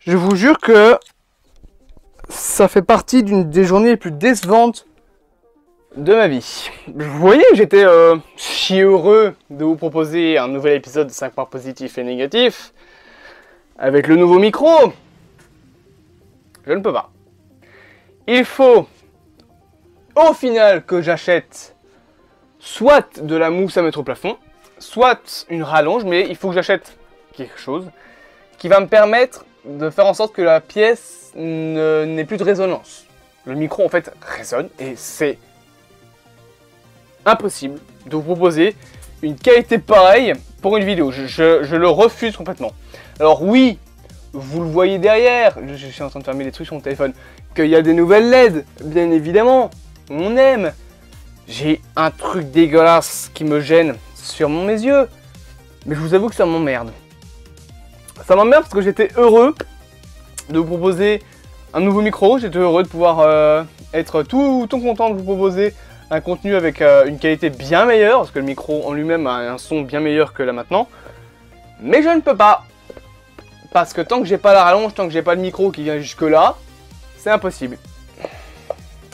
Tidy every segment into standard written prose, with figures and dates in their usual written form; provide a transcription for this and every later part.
Je vous jure que ça fait partie d'une des journées les plus décevantes de ma vie. Vous voyez, j'étais si heureux de vous proposer un nouvel épisode de 5 points positifs et négatifs avec le nouveau micro. Je ne peux pas. Il faut au final que j'achète soit de la mousse à mettre au plafond, soit une rallonge, mais il faut que j'achète quelque chose qui va me permettre de faire en sorte que la pièce n'ait plus de résonance. Le micro en fait résonne et c'est impossible de vous proposer une qualité pareille pour une vidéo. Je le refuse complètement. Alors oui, vous le voyez derrière, je suis en train de fermer les trucs sur mon téléphone, qu'il y a des nouvelles LED, bien évidemment, on aime. J'ai un truc dégueulasse qui me gêne sur mes yeux, mais je vous avoue que ça m'emmerde. Ça m'emmerde parce que j'étais heureux de vous proposer un nouveau micro, j'étais heureux de pouvoir être tout content de vous proposer un contenu avec une qualité bien meilleure, parce que le micro en lui-même a un son bien meilleur que là maintenant. Mais je ne peux pas, parce que tant que j'ai pas la rallonge, tant que j'ai pas le micro qui vient jusque là, c'est impossible.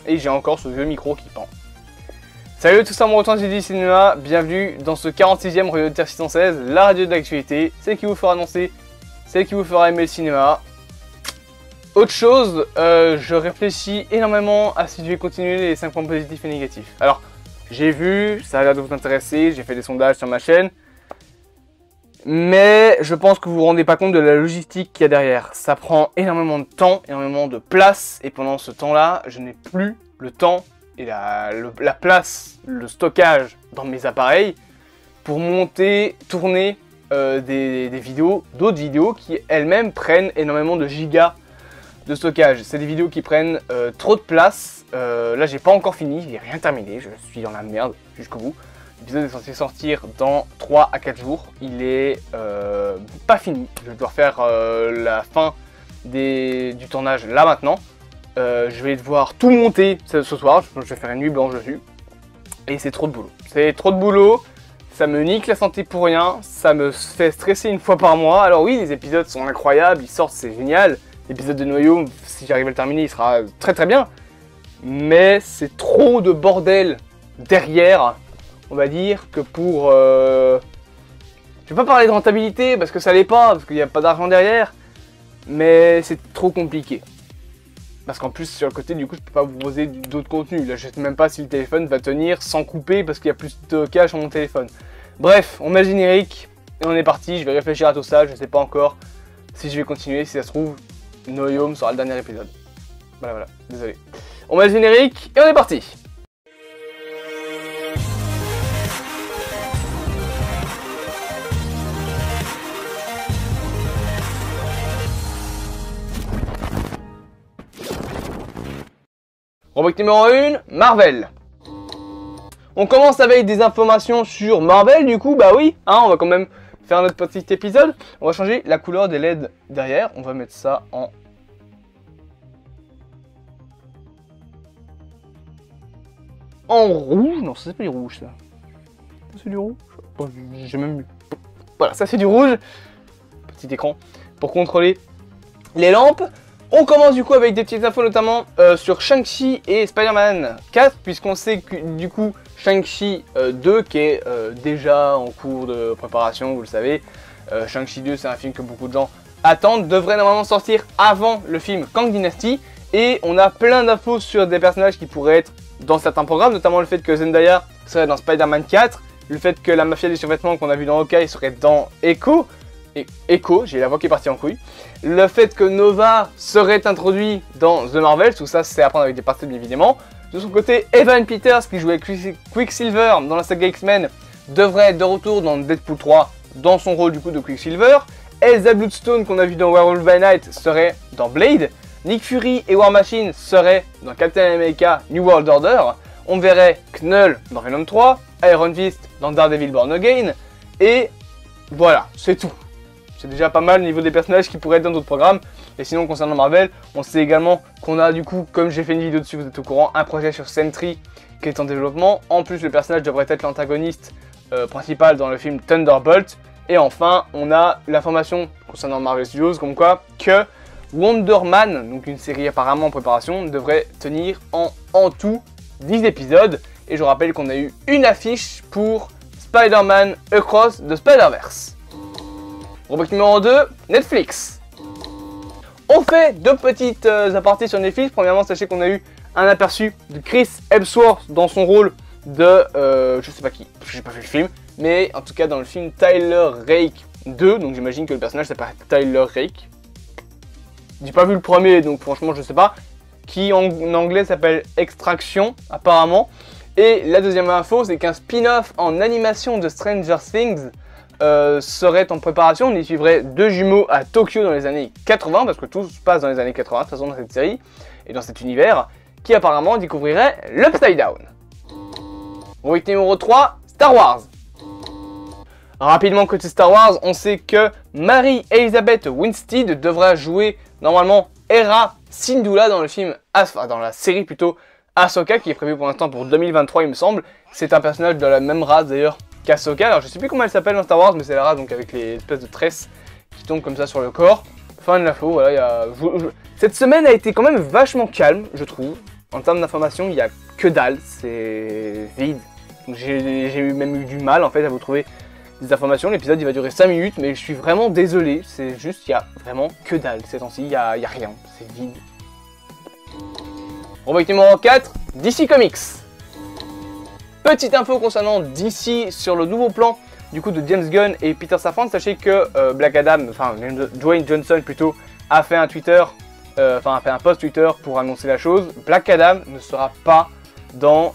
Et j'ai encore ce vieux micro qui pend. Salut à tous, c'est mon retour du cinéma, bienvenue dans ce 46e Radio de Terre 616, la radio de l'actualité, celle qui vous fera annoncer, celle qui vous fera aimer le cinéma. Autre chose, je réfléchis énormément à si je vais continuer les 5 points positifs et négatifs. Alors, j'ai vu, ça a l'air de vous intéresser, j'ai fait des sondages sur ma chaîne, mais je pense que vous vous rendez pas compte de la logistique qu'il y a derrière. Ça prend énormément de temps, énormément de place, et pendant ce temps-là, je n'ai plus le temps et la place, le stockage dans mes appareils pour monter, tourner des vidéos, d'autres vidéos qui elles-mêmes prennent énormément de gigas de stockage. C'est des vidéos qui prennent trop de place. Là, j'ai pas encore fini, j'ai rien terminé, je suis dans la merde jusqu'au bout. L'épisode est censé sortir dans 3 à 4 jours. Il est pas fini. Je dois faire la fin du tournage là maintenant. Je vais devoir tout monter ce soir. Je vais faire une nuit blanche dessus. Et c'est trop de boulot. C'est trop de boulot. Ça me nique la santé pour rien. Ça me fait stresser une fois par mois. Alors oui, les épisodes sont incroyables. Ils sortent, c'est génial. L'épisode de Noyau, si j'arrive à le terminer, il sera très très bien. Mais c'est trop de bordel derrière, on va dire, que pour... Je vais pas parler de rentabilité, parce que ça l'est pas, parce qu'il n'y a pas d'argent derrière. Mais c'est trop compliqué. Parce qu'en plus, sur le côté, du coup, je peux pas vous proposer d'autres contenus. Là, je sais même pas si le téléphone va tenir sans couper, parce qu'il y a plus de stockage sur mon téléphone. Bref, on met le générique, et on est parti. Je vais réfléchir à tout ça, je sais pas encore si je vais continuer, si ça se trouve... No Home sera le dernier épisode. Voilà, désolé. On met le générique et on est parti. Rubrique numéro 1, Marvel. On commence avec des informations sur Marvel, du coup, bah oui, hein, on va quand même faire notre petit épisode. On va changer la couleur des LED derrière. On va mettre ça en rouge. Non, ça c'est pas du rouge, ça. C'est du rouge. J'ai même... Voilà, ça c'est du rouge. Petit écran pour contrôler les lampes. On commence du coup avec des petites infos notamment sur Shang-Chi et Spider-Man 4, puisqu'on sait que du coup Shang-Chi 2 qui est déjà en cours de préparation, vous le savez. Shang-Chi 2 c'est un film que beaucoup de gens attendent, devrait normalement sortir avant le film Kang Dynasty. Et on a plein d'infos sur des personnages qui pourraient être dans certains programmes, notamment le fait que Zendaya serait dans Spider-Man 4, le fait que la mafia des survêtements qu'on a vu dans Hawkeye serait dans Echo, j'ai la voix qui est partie en couille. Le fait que Nova serait introduit dans The Marvels, tout ça c'est à prendre avec des pincettes bien évidemment. De son côté, Evan Peters qui jouait Quicksilver dans la saga X-Men devrait être de retour dans Deadpool 3 dans son rôle du coup de Quicksilver. Elsa Bloodstone qu'on a vu dans Werewolf by Night serait dans Blade. Nick Fury et War Machine seraient dans Captain America New World Order. On verrait Knull dans Venom 3, Iron Fist dans Daredevil Born Again. Et voilà, c'est tout. C'est déjà pas mal au niveau des personnages qui pourraient être dans d'autres programmes. Et sinon, concernant Marvel, on sait également qu'on a du coup, comme j'ai fait une vidéo dessus, vous êtes au courant, un projet sur Sentry qui est en développement. En plus, le personnage devrait être l'antagoniste principal dans le film Thunderbolt. Et enfin, on a l'information concernant Marvel Studios, comme quoi que Wonder Man, donc une série apparemment en préparation, devrait tenir en tout 10 épisodes. Et je rappelle qu'on a eu une affiche pour Spider-Man Across the Spider-Verse. Rubrique numéro 2, Netflix. On fait deux petites apartés sur Netflix. Premièrement, sachez qu'on a eu un aperçu de Chris Hemsworth dans son rôle de... je sais pas qui, j'ai pas vu le film. Mais en tout cas dans le film Tyler Rake 2. Donc j'imagine que le personnage s'appelle Tyler Rake. J'ai pas vu le premier, donc franchement je sais pas. Qui en anglais s'appelle Extraction, apparemment. Et la deuxième info, c'est qu'un spin-off en animation de Stranger Things serait en préparation. On y suivrait deux jumeaux à Tokyo dans les années 80, parce que tout se passe dans les années 80, de toute façon dans cette série, et dans cet univers, qui apparemment découvrirait l'Upside Down. Rubrique numéro 3, Star Wars. Rapidement, côté Star Wars, on sait que Mary-Elizabeth Winstead devra jouer normalement Hera Syndulla dans le film, dans la série plutôt, Ahsoka, qui est prévue pour l'instant pour 2023 il me semble. C'est un personnage de la même race d'ailleurs qu'Ahsoka. Alors je sais plus comment elle s'appelle dans Star Wars, mais c'est la race donc avec les espèces de tresses qui tombent comme ça sur le corps. Fin de l'info, voilà, cette semaine a été quand même vachement calme, je trouve. En termes d'informations, il n'y a que dalle, c'est vide. J'ai même eu du mal en fait à vous trouver des informations. L'épisode il va durer 5 minutes, mais je suis vraiment désolé, c'est juste, il n'y a vraiment que dalle ces temps-ci, il n'y a rien, c'est vide. Rubrique numéro 4, DC Comics. Petite info concernant DC sur le nouveau plan du coup de James Gunn et Peter Safran. Sachez que Black Adam, enfin Dwayne Johnson plutôt, a fait un Twitter, a fait un post Twitter pour annoncer la chose. Black Adam ne sera pas dans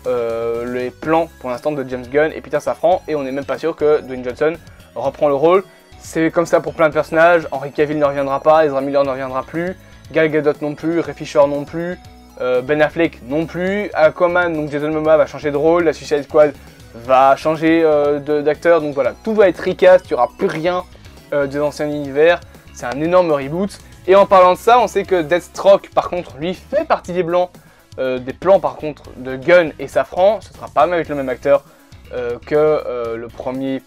les plans pour l'instant de James Gunn et Peter Safran, et on n'est même pas sûr que Dwayne Johnson reprend le rôle. C'est comme ça pour plein de personnages. Henry Cavill ne reviendra pas, Ezra Miller ne reviendra plus, Gal Gadot non plus, Ray Fisher non plus, Ben Affleck non plus, Aquaman, donc Jason Momoa va changer de rôle, la Suicide Squad va changer d'acteur, donc voilà, tout va être recast, il n'y aura plus rien des anciens univers, c'est un énorme reboot. Et en parlant de ça, on sait que Deathstroke par contre lui fait partie des plans par contre de Gunn et Safran. Ce sera pas même avec le même acteur que le premier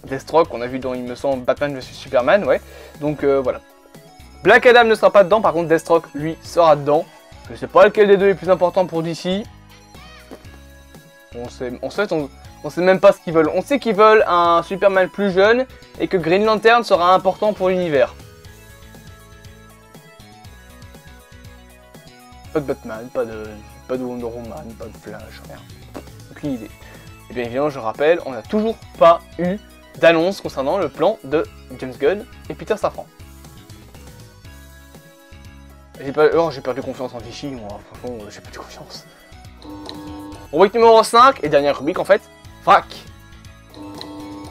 Deathstroke qu'on a vu dans, il me semble, Batman vs Superman, ouais. Donc voilà. Black Adam ne sera pas dedans, par contre Deathstroke lui sera dedans. Je sais pas lequel des deux est plus important pour DC. On sait même pas ce qu'ils veulent. On sait qu'ils veulent un Superman plus jeune et que Green Lantern sera important pour l'univers. Pas de Batman, pas de Wonder Woman, pas de Flash, rien. Aucune idée. Et bien évidemment, je rappelle, on n'a toujours pas eu d'annonce concernant le plan de James Gunn et Peter Safran. J'ai perdu confiance en Vichy, moi, franchement, j'ai perdu confiance. Rubrique numéro 5, et dernière rubrique en fait, Vrac.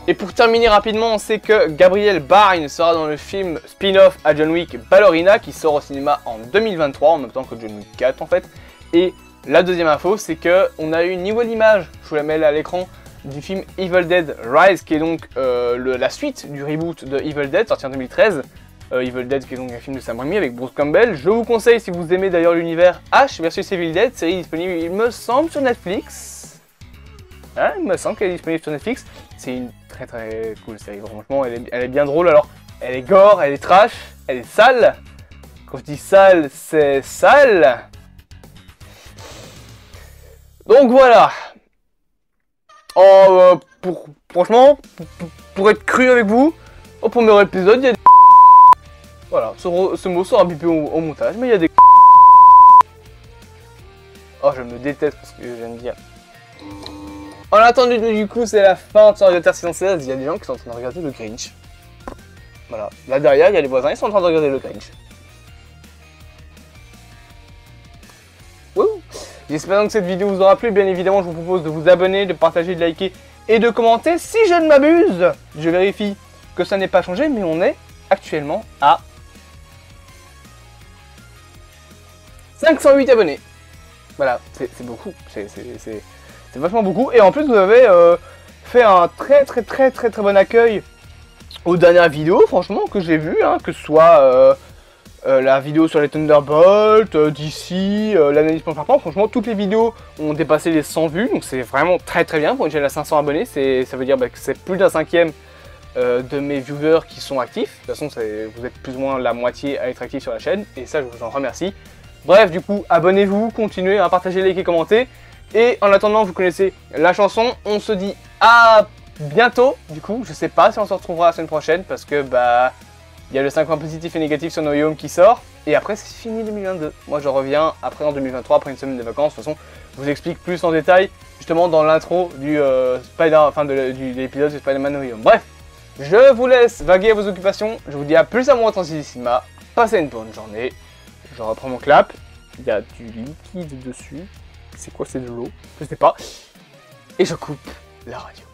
Et pour terminer rapidement, on sait que Gabriel Byrne sera dans le film spin-off à John Wick Ballerina, qui sort au cinéma en 2023, en même temps que John Wick 4 en fait. Et la deuxième info, c'est qu'on a eu une nouvelle image, je vous la mets là à l'écran, du film Evil Dead Rise, qui est donc la suite du reboot de Evil Dead, sorti en 2013. Evil Dead, qui est donc un film de Sam Raimi avec Bruce Campbell. Je vous conseille, si vous aimez d'ailleurs l'univers Ash versus Evil Dead, série disponible, il me semble, sur Netflix. Hein, il me semble qu'elle est disponible sur Netflix. C'est une très très cool série, franchement, elle est bien drôle. Alors, elle est gore, elle est trash, elle est sale. Quand je dis sale, c'est sale. Donc voilà. Oh, franchement, pour être cru avec vous, au premier épisode, il y a des... Voilà, ce mot sera bipé au montage, mais il y a des... Oh, je me déteste parce que j'aime bien. En attendant, du coup, c'est la fin de ce Terre silencieuse. Il y a des gens qui sont en train de regarder le Grinch. Voilà, là derrière, il y a les voisins, ils sont en train de regarder le Grinch. Wouh! J'espère que cette vidéo vous aura plu. Bien évidemment, je vous propose de vous abonner, de partager, de liker et de commenter. Si je ne m'abuse, je vérifie que ça n'ait pas changé, mais on est actuellement à 508 abonnés. Voilà, c'est beaucoup, c'est vachement beaucoup. Et en plus, vous avez fait un très bon accueil aux dernières vidéos, franchement, que j'ai vu, hein, que ce soit la vidéo sur les Thunderbolts, d'ici, l'analyse plan par plan. Franchement, toutes les vidéos ont dépassé les 100 vues, donc c'est vraiment très bien pour une chaîne à 500 abonnés. Ça veut dire que c'est plus d'un cinquième de mes viewers qui sont actifs. De toute façon, vous êtes plus ou moins la moitié à être actifs sur la chaîne, et ça, je vous en remercie. Bref, du coup, abonnez-vous, continuez à partager, liker, commenter. Et en attendant, vous connaissez la chanson. On se dit à bientôt. Du coup, je sais pas si on se retrouvera la semaine prochaine, parce que, bah, il y a le 5 points positifs et négatifs sur No Way Home qui sort. Et après, c'est fini 2022. Moi, je reviens après en 2023, après une semaine de vacances. De toute façon, je vous explique plus en détail, justement, dans l'intro du de l'épisode de Spider-Man No Way Home. Bref, je vous laisse vaguer à vos occupations. Je vous dis à plus à mon Cinéma. Passez une bonne journée. Je reprends mon clap. Il y a du liquide dessus. C'est quoi? C'est de l'eau? Je sais pas. Et je coupe la radio.